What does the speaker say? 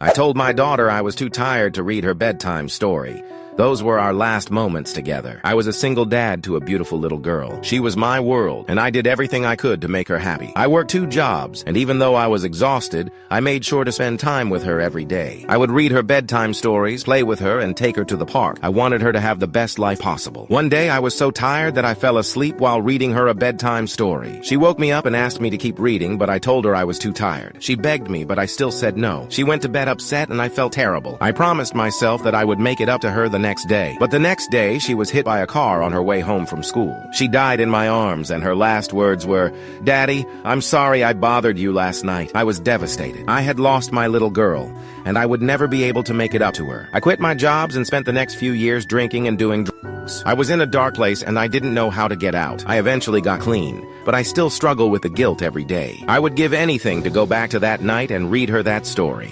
I told my daughter I was too tired to read her bedtime story. Those were our last moments together. I was a single dad to a beautiful little girl. She was my world, and I did everything I could to make her happy. I worked 2 jobs, and even though I was exhausted, I made sure to spend time with her every day. I would read her bedtime stories, play with her, and take her to the park. I wanted her to have the best life possible. One day, I was so tired that I fell asleep while reading her a bedtime story. She woke me up and asked me to keep reading, but I told her I was too tired. She begged me, but I still said no. She went to bed upset, and I felt terrible. I promised myself that I would make it up to her the next day. But the next day, she was hit by a car on her way home from school. She died in my arms, and her last words were, "Daddy, I'm sorry I bothered you last night." I was devastated. I had lost my little girl, and I would never be able to make it up to her. I quit my jobs and spent the next few years drinking and doing drugs. I was in a dark place, and I didn't know how to get out. I eventually got clean, but I still struggle with the guilt every day. I would give anything to go back to that night and read her that story.